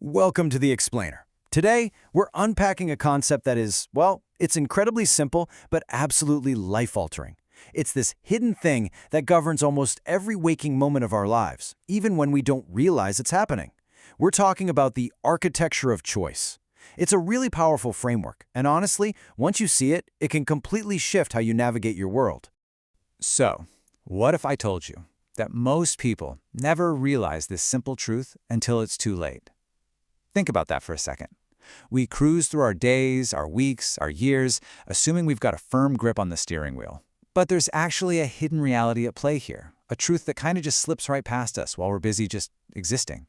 Welcome to The Explainer. Today, we're unpacking a concept that is, well, it's incredibly simple, but absolutely life-altering. It's this hidden thing that governs almost every waking moment of our lives, even when we don't realize it's happening. We're talking about the architecture of choice. It's a really powerful framework, and honestly, once you see it, it can completely shift how you navigate your world. So, what if I told you that most people never realize this simple truth until it's too late? Think about that for a second. We cruise through our days, our weeks, our years, assuming we've got a firm grip on the steering wheel. But there's actually a hidden reality at play here, a truth that kind of just slips right past us while we're busy just existing.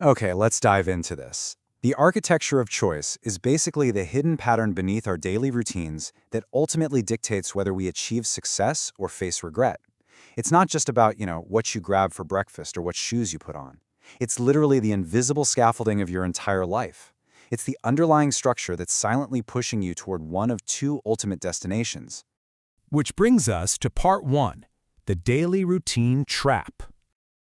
Okay, let's dive into this. The architecture of choice is basically the hidden pattern beneath our daily routines that ultimately dictates whether we achieve success or face regret. It's not just about, what you grab for breakfast or what shoes you put on. It's literally the invisible scaffolding of your entire life. It's the underlying structure that's silently pushing you toward one of two ultimate destinations. Which brings us to part 1, the daily routine trap.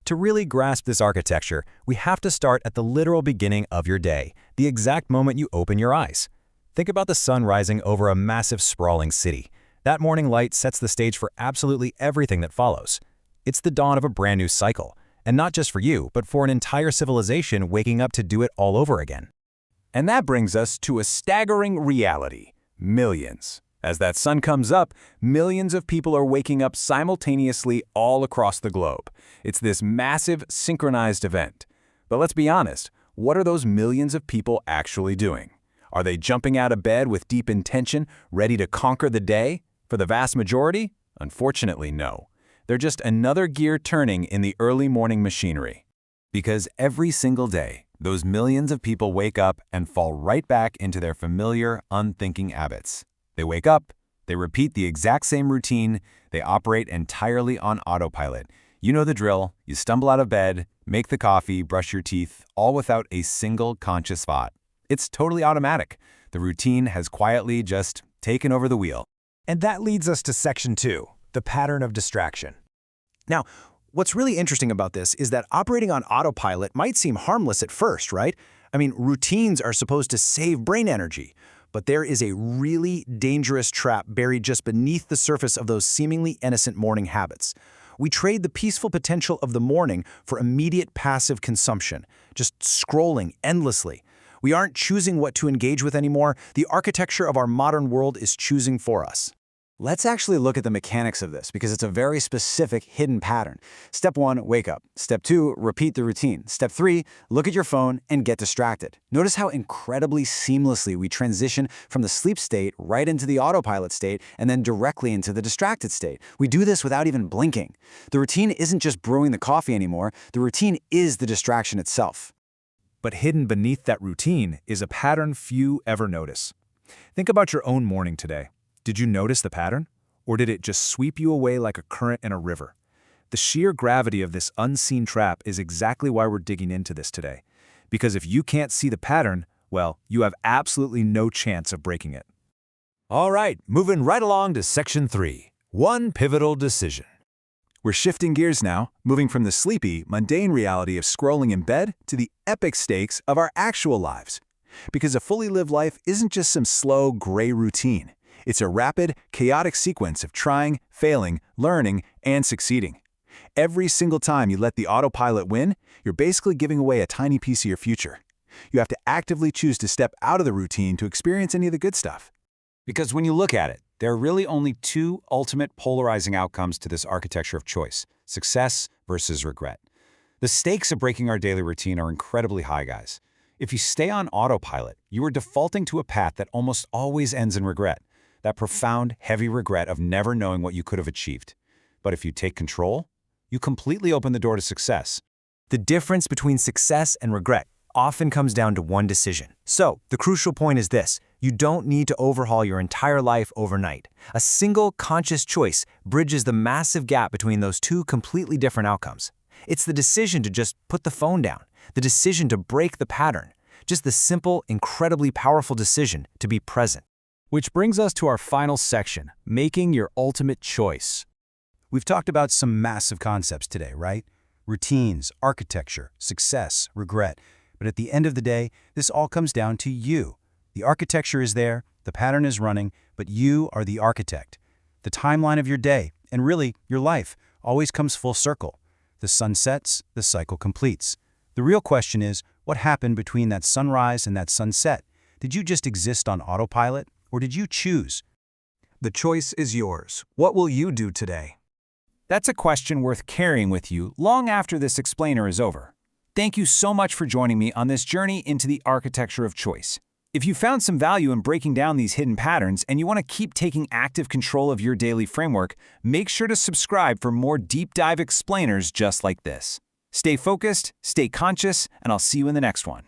To really grasp this architecture, we have to start at the literal beginning of your day, the exact moment you open your eyes. Think about the sun rising over a massive, sprawling city. That morning light sets the stage for absolutely everything that follows. It's the dawn of a brand new cycle. And not just for you, but for an entire civilization waking up to do it all over again. And that brings us to a staggering reality: millions. As that sun comes up, millions of people are waking up simultaneously all across the globe. It's this massive, synchronized event. But let's be honest, what are those millions of people actually doing? Are they jumping out of bed with deep intention, ready to conquer the day? For the vast majority, unfortunately, no. They're just another gear turning in the early morning machinery. Because every single day, those millions of people wake up and fall right back into their familiar, unthinking habits. They wake up, they repeat the exact same routine, they operate entirely on autopilot. You know the drill: you stumble out of bed, make the coffee, brush your teeth, all without a single conscious thought. It's totally automatic. The routine has quietly just taken over the wheel. And that leads us to section 2, the pattern of distraction. Now, what's really interesting about this is that operating on autopilot might seem harmless at first, right? I mean, routines are supposed to save brain energy, but there is a really dangerous trap buried just beneath the surface of those seemingly innocent morning habits. We trade the peaceful potential of the morning for immediate passive consumption, just scrolling endlessly. We aren't choosing what to engage with anymore. The architecture of our modern world is choosing for us. Let's actually look at the mechanics of this because it's a very specific hidden pattern. Step 1, wake up. Step 2, repeat the routine. Step 3, look at your phone and get distracted. Notice how incredibly seamlessly we transition from the sleep state right into the autopilot state and then directly into the distracted state. We do this without even blinking. The routine isn't just brewing the coffee anymore. The routine is the distraction itself. But hidden beneath that routine is a pattern few ever notice. Think about your own morning today. Did you notice the pattern? Or did it just sweep you away like a current in a river? The sheer gravity of this unseen trap is exactly why we're digging into this today. Because if you can't see the pattern, well, you have absolutely no chance of breaking it. All right, moving right along to section 3, one pivotal decision. We're shifting gears now, moving from the sleepy, mundane reality of scrolling in bed to the epic stakes of our actual lives. Because a fully lived life isn't just some slow, gray routine. It's a rapid, chaotic sequence of trying, failing, learning, and succeeding. Every single time you let the autopilot win, you're basically giving away a tiny piece of your future. You have to actively choose to step out of the routine to experience any of the good stuff. Because when you look at it, there are really only two ultimate polarizing outcomes to this architecture of choice: success versus regret. The stakes of breaking our daily routine are incredibly high, guys. If you stay on autopilot, you are defaulting to a path that almost always ends in regret. That profound, heavy regret of never knowing what you could have achieved. But if you take control, you completely open the door to success. The difference between success and regret often comes down to one decision. So, the crucial point is this: you don't need to overhaul your entire life overnight. A single conscious choice bridges the massive gap between those two completely different outcomes. It's the decision to just put the phone down, the decision to break the pattern, just the simple, incredibly powerful decision to be present. Which brings us to our final section, making your ultimate choice. We've talked about some massive concepts today, right? Routines, architecture, success, regret. But at the end of the day, this all comes down to you. The architecture is there, the pattern is running, but you are the architect. The timeline of your day, and really, your life, always comes full circle. The sun sets, the cycle completes. The real question is, what happened between that sunrise and that sunset? Did you just exist on autopilot, or did you choose? The choice is yours. What will you do today? That's a question worth carrying with you long after this explainer is over. Thank you so much for joining me on this journey into the architecture of choice. If you found some value in breaking down these hidden patterns and you want to keep taking active control of your daily framework, make sure to subscribe for more deep dive explainers just like this. Stay focused, stay conscious, and I'll see you in the next one.